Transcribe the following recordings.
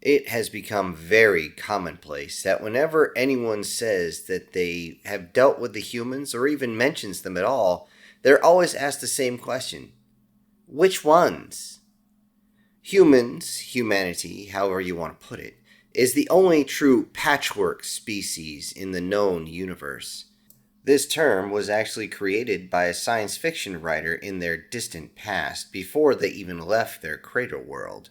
It has become very commonplace that whenever anyone says that they have dealt with the humans or even mentions them at all, they're always asked the same question. Which ones? Humans, humanity, however you want to put it, is the only true patchwork species in the known universe. This term was actually created by a science fiction writer in their distant past before they even left their cradle world.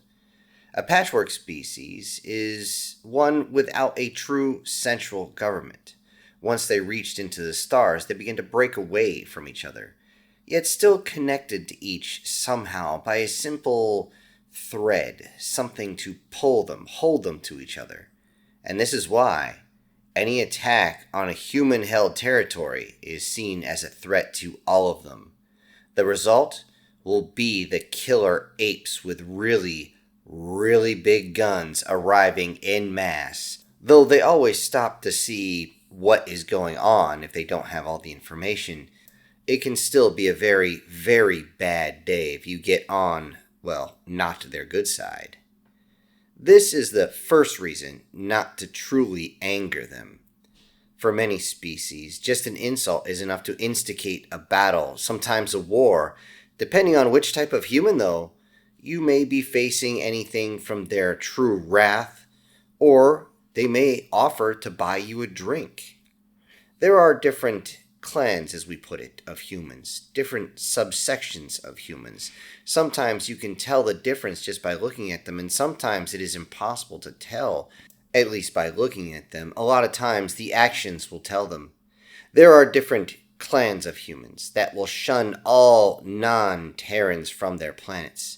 A patchwork species is one without a true central government. Once they reached into the stars, they began to break away from each other, yet still connected to each somehow by a simple thread, something to pull them, hold them to each other. And this is why any attack on a human-held territory is seen as a threat to all of them. The result will be the killer apes with really big guns arriving en masse, though they always stop to see what is going on if they don't have all the information. It can still be a very bad day if you get on, well, not to their good side. This is the first reason not to truly anger them. For many species, just an insult is enough to instigate a battle, sometimes a war. Depending on which type of human, though, you may be facing anything from their true wrath, or they may offer to buy you a drink. There are different clans, as we put it, of humans, different subsections of humans. Sometimes you can tell the difference just by looking at them, and sometimes it is impossible to tell, at least by looking at them. A lot of times the actions will tell them. There are different clans of humans that will shun all non-Terrans from their planets.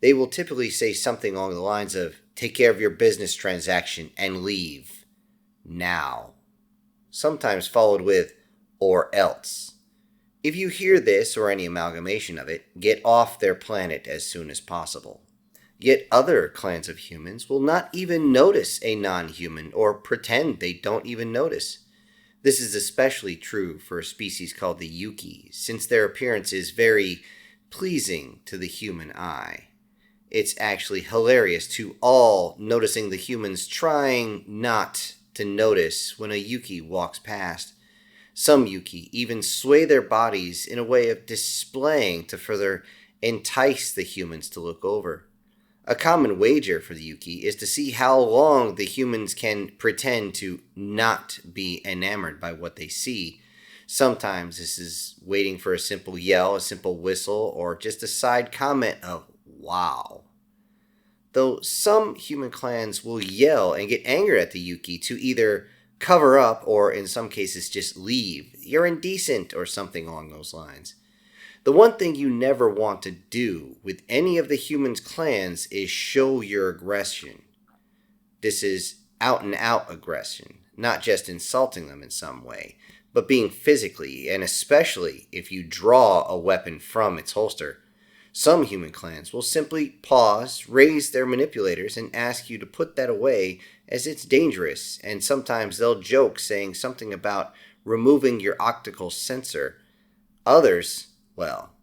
They will typically say something along the lines of, "Take care of your business transaction and leave now." Sometimes followed with, "or else." If you hear this or any amalgamation of it, get off their planet as soon as possible. Yet other clans of humans will not even notice a non-human or pretend they don't even notice. This is especially true for a species called the Yuki, since their appearance is very pleasing to the human eye. It's actually hilarious to all noticing the humans trying not to notice when a Yuki walks past. Some Yuki even sway their bodies in a way of displaying to further entice the humans to look over. A common wager for the Yuki is to see how long the humans can pretend to not be enamored by what they see. Sometimes this is waiting for a simple yell, a simple whistle, or just a side comment of, "Wow." Though some human clans will yell and get angry at the Yuki to either cover up or in some cases just leave. "You're indecent," or something along those lines. The one thing you never want to do with any of the humans' clans is show your aggression. This is out and out aggression, not just insulting them in some way, but being physically, and especially if you draw a weapon from its holster. Some human clans will simply pause, raise their manipulators, and ask you to put that away as it's dangerous, and sometimes they'll joke saying something about removing your optical sensor. Others, well,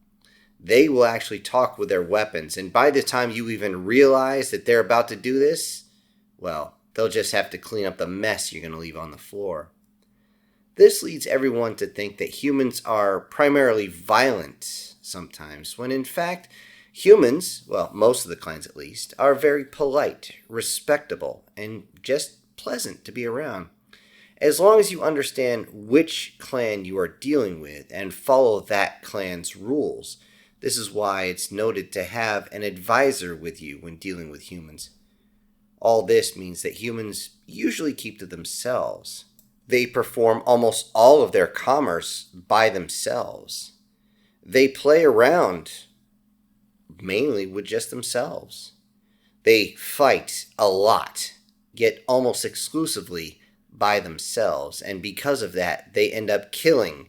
they will actually talk with their weapons, and by the time you even realize that they're about to do this, well, they'll just have to clean up the mess you're going to leave on the floor. This leads everyone to think that humans are primarily violent sometimes, when in fact, humans, well, most of the clans at least, are very polite, respectable, and just pleasant to be around. As long as you understand which clan you are dealing with and follow that clan's rules. This is why it's noted to have an advisor with you when dealing with humans. All this means that humans usually keep to themselves. They perform almost all of their commerce by themselves. They play around mainly with just themselves. They fight a lot, yet almost exclusively by themselves, and because of that, they end up killing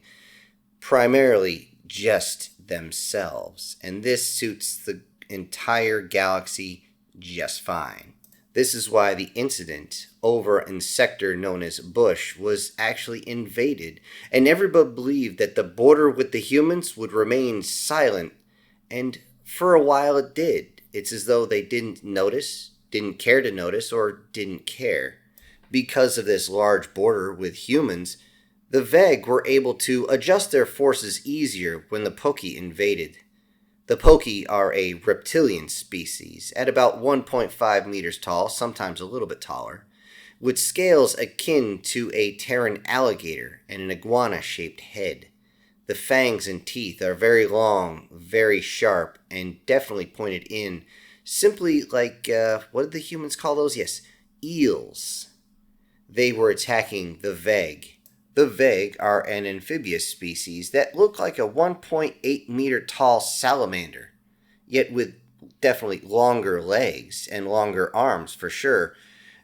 primarily just themselves, and this suits the entire galaxy just fine. This is why the incident over in sector known as Bush was actually invaded, and everybody believed that the border with the humans would remain silent, and for a while it did. It's as though they didn't notice, didn't care to notice or didn't care. Because of this large border with humans, the Veg were able to adjust their forces easier when the Pokey invaded. The Pokey are a reptilian species at about 1.5 meters tall, sometimes a little bit taller, with scales akin to a Terran alligator and an iguana-shaped head. The fangs and teeth are very long, very sharp, and definitely pointed in, simply like, what did the humans call those? Yes, eels. They were attacking the Veg. The Veg are an amphibious species that look like a 1.8 meter tall salamander, yet with definitely longer legs and longer arms for sure.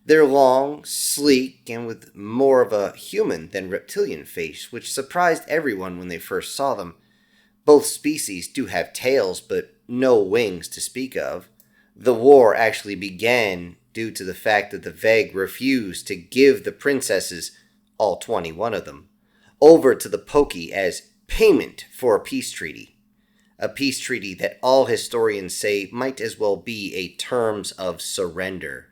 They're long, sleek, and with more of a human than reptilian face, which surprised everyone when they first saw them. Both species do have tails, but no wings to speak of. The war actually began due to the fact that the Veg refused to give the princesses, all 21 of them, over to the Pokey as payment for a peace treaty. A peace treaty that all historians say might as well be a terms of surrender.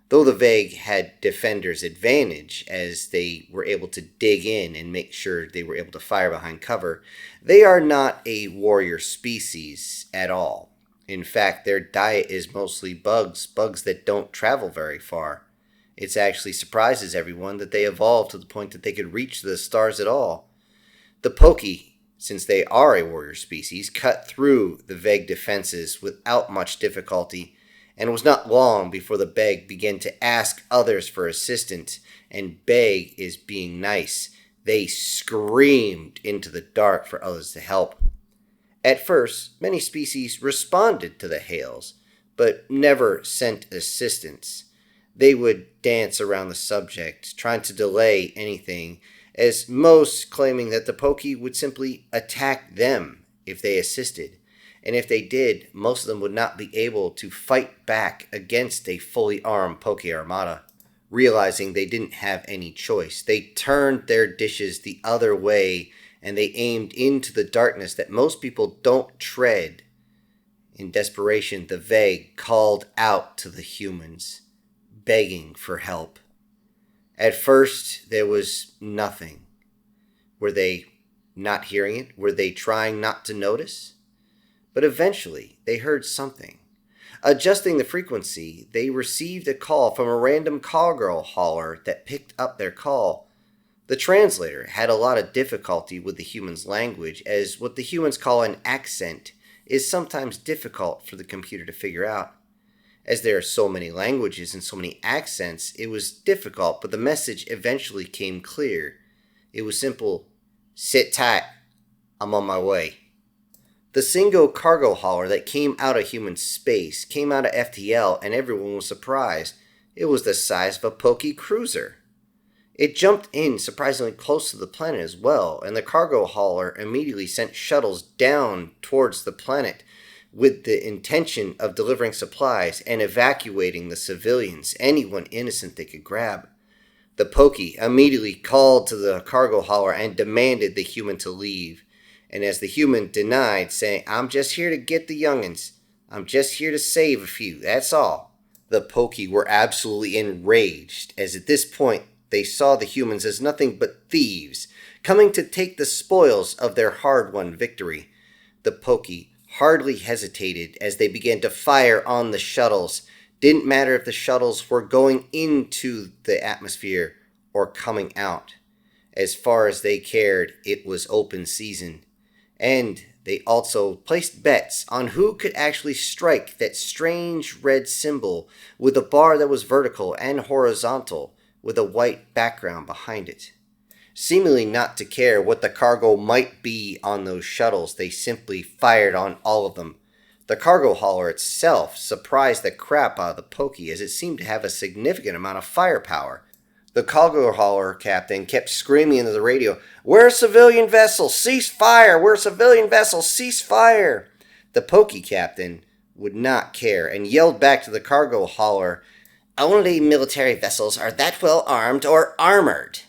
Though the Veg had defenders' advantage, as they were able to dig in and make sure they were able to fire behind cover, they are not a warrior species at all. In fact, their diet is mostly bugs that don't travel very far. It actually surprises everyone that they evolved to the point that they could reach the stars at all. The Pokey, since they are a warrior species, cut through the Veg defenses without much difficulty, and it was not long before the Veg began to ask others for assistance, and beg is being nice. They screamed into the dark for others to help. At first, many species responded to the hails, but never sent assistance. They would dance around the subject, trying to delay anything, as most claiming that the Pokey would simply attack them if they assisted. And if they did, most of them would not be able to fight back against a fully armed Pokey Armada. Realizing they didn't have any choice, they turned their dishes the other way and they aimed into the darkness that most people don't tread. In desperation, the Veg called out to the humans, begging for help. At first, there was nothing. Were they not hearing it? Were they trying not to notice? But eventually, they heard something. Adjusting the frequency, they received a call from a random cowgirl hauler that picked up their call. The translator had a lot of difficulty with the human's language, as what the humans call an accent is sometimes difficult for the computer to figure out. As there are so many languages and so many accents, it was difficult, but the message eventually came clear. It was simple: sit tight, I'm on my way. The single cargo hauler that came out of human space came out of FTL, and everyone was surprised. It was the size of a Pokey cruiser. It jumped in surprisingly close to the planet as well, and the cargo hauler immediately sent shuttles down towards the planet with the intention of delivering supplies and evacuating the civilians, anyone innocent they could grab. The Pokey immediately called to the cargo hauler and demanded the human to leave. And as the human denied, saying, "I'm just here to get the young'uns. I'm just here to save a few, that's all," the Pokey were absolutely enraged, as at this point they saw the humans as nothing but thieves, coming to take the spoils of their hard-won victory. The Pokey hardly hesitated as they began to fire on the shuttles. Didn't matter if the shuttles were going into the atmosphere or coming out. As far as they cared, it was open season. And they also placed bets on who could actually strike that strange red symbol with a bar that was vertical and horizontal with a white background behind it. Seemingly not to care what the cargo might be on those shuttles, they simply fired on all of them. The cargo hauler itself surprised the crap out of the Pokey, as it seemed to have a significant amount of firepower. The cargo hauler captain kept screaming into the radio, "We're a civilian vessel, cease fire! We're a civilian vessel, cease fire!" The Pokey captain would not care and yelled back to the cargo hauler, "Only military vessels are that well armed or armored."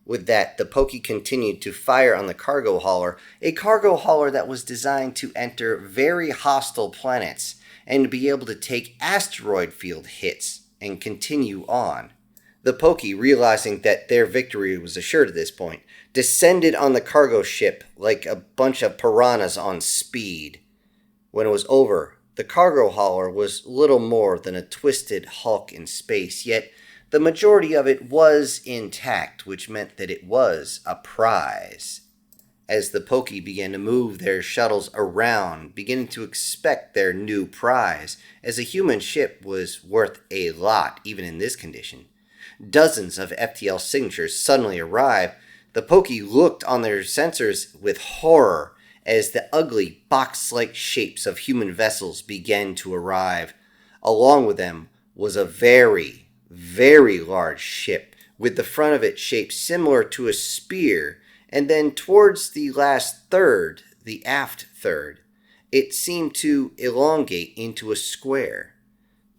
With that, the Pokey continued to fire on the cargo hauler, a cargo hauler that was designed to enter very hostile planets, and to be able to take asteroid field hits and continue on. The Pokey, realizing that their victory was assured at this point, descended on the cargo ship like a bunch of piranhas on speed. When it was over, the cargo hauler was little more than a twisted hulk in space, yet the majority of it was intact, which meant that it was a prize. As the Pokey began to move their shuttles around, beginning to expect their new prize, as a human ship was worth a lot, even in this condition. Dozens of FTL signatures suddenly arrived. The Pokey looked on their sensors with horror as the ugly, box-like shapes of human vessels began to arrive. Along with them was a very, very large ship, with the front of it shaped similar to a spear, and then towards the last third, the aft third, it seemed to elongate into a square.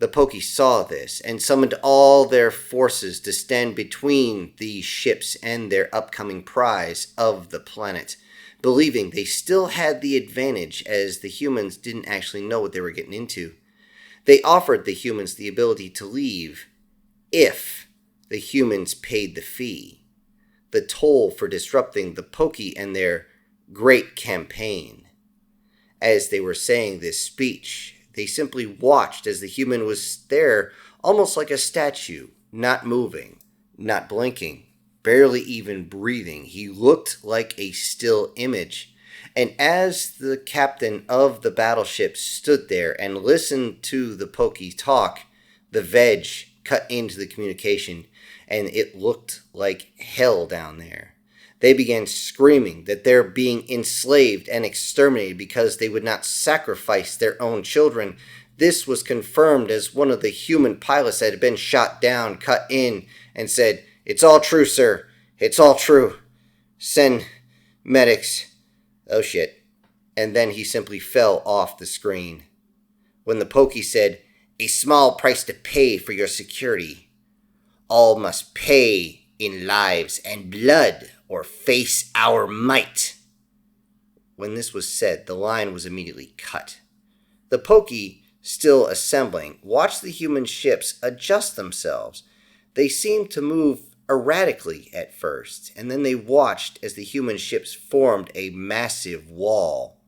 The Pokey saw this and summoned all their forces to stand between these ships and their upcoming prize of the planet, believing they still had the advantage as the humans didn't actually know what they were getting into. They offered the humans the ability to leave if the humans paid the fee, the toll for disrupting the Pokey and their great campaign. As they were saying this speech, they simply watched as the human was there, almost like a statue, not moving, not blinking, barely even breathing. He looked like a still image. And as the captain of the battleship stood there and listened to the Pokey talk, the Veg cut into the communication, and it looked like hell down there. They began screaming that they're being enslaved and exterminated because they would not sacrifice their own children. This was confirmed as one of the human pilots that had been shot down cut in and said, "It's all true, sir. It's all true. Send medics." Oh shit. And then he simply fell off the screen. When the Pokey said, "A small price to pay for your security. All must pay in lives and blood, or face our might." When this was said, the line was immediately cut. The Pokey, still assembling, watched the human ships adjust themselves. They seemed to move erratically at first, and then they watched as the human ships formed a massive wall.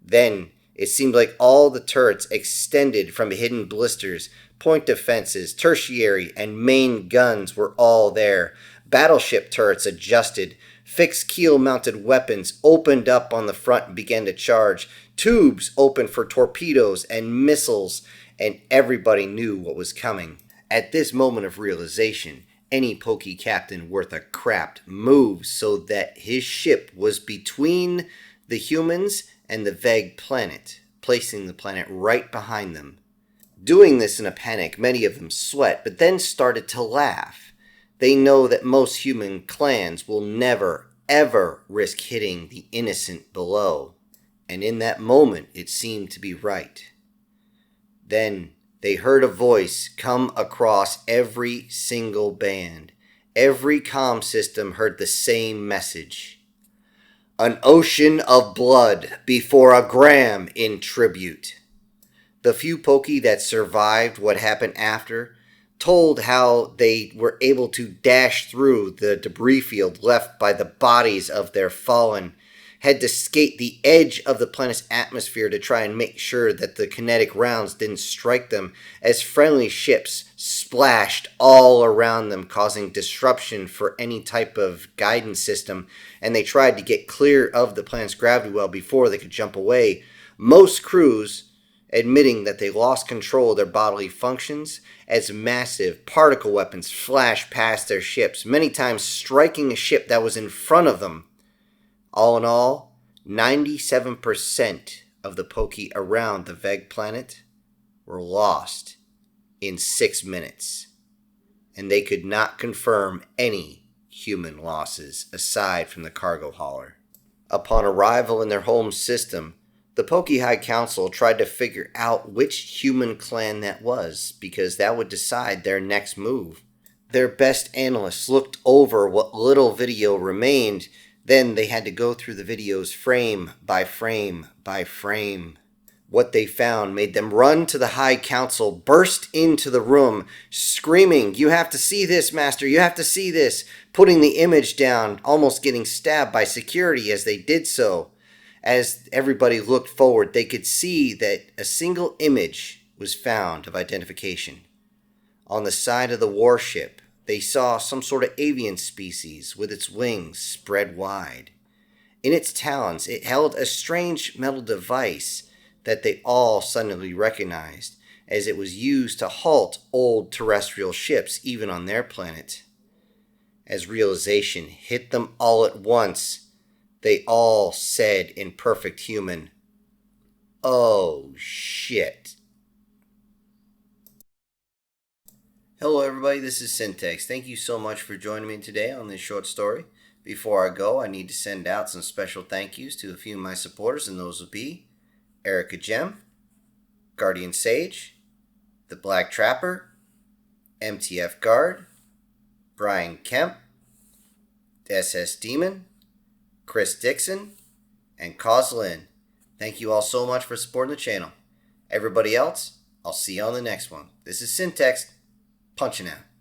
Then it seemed like all the turrets extended from hidden blisters. Point defenses, tertiary, and main guns were all there. Battleship turrets adjusted. Fixed keel-mounted weapons opened up on the front and began to charge. Tubes opened for torpedoes and missiles, and everybody knew what was coming. At this moment of realization, any Pokey captain worth a crap moved so that his ship was between the humans and the Veg planet, placing the planet right behind them. Doing this in a panic, many of them sweat, but then started to laugh. They know that most human clans will never, ever risk hitting the innocent below. And in that moment, it seemed to be right. Then they heard a voice come across every single band. Every comm system heard the same message. "An ocean of blood before a gram in tribute." The few Pokey that survived what happened after told how they were able to dash through the debris field left by the bodies of their fallen, had to skate the edge of the planet's atmosphere to try and make sure that the kinetic rounds didn't strike them, as friendly ships splashed all around them, causing disruption for any type of guidance system, and they tried to get clear of the planet's gravity well before they could jump away. Most crews admitting that they lost control of their bodily functions as massive particle weapons flashed past their ships, many times striking a ship that was in front of them. All in all, 97% of the Pokey around the Veg planet were lost in 6 minutes, and they could not confirm any human losses aside from the cargo hauler. Upon arrival in their home system, the Pokey High Council tried to figure out which human clan that was, because that would decide their next move. Their best analysts looked over what little video remained. Then they had to go through the videos frame by frame by frame. What they found made them run to the High Council, burst into the room, screaming, "You have to see this, Master! You have to see this!" Putting the image down, almost getting stabbed by security as they did so. As everybody looked forward, they could see that a single image was found of identification. On the side of the warship, they saw some sort of avian species with its wings spread wide. In its talons, it held a strange metal device that they all suddenly recognized, as it was used to halt old terrestrial ships even on their planet. As realization hit them all at once, they all said in perfect human, "Oh shit." Hello everybody, this is Syntax. Thank you so much for joining me today on this short story. Before I go, I need to send out some special thank yous to a few of my supporters, and those will be Erica Gem, Guardian Sage, The Black Trapper, MTF Guard, Brian Kemp, SS Demon, Chris Dixon, and Coslin. Thank you all so much for supporting the channel. Everybody else, I'll see you on the next one. This is Syntax, punching out.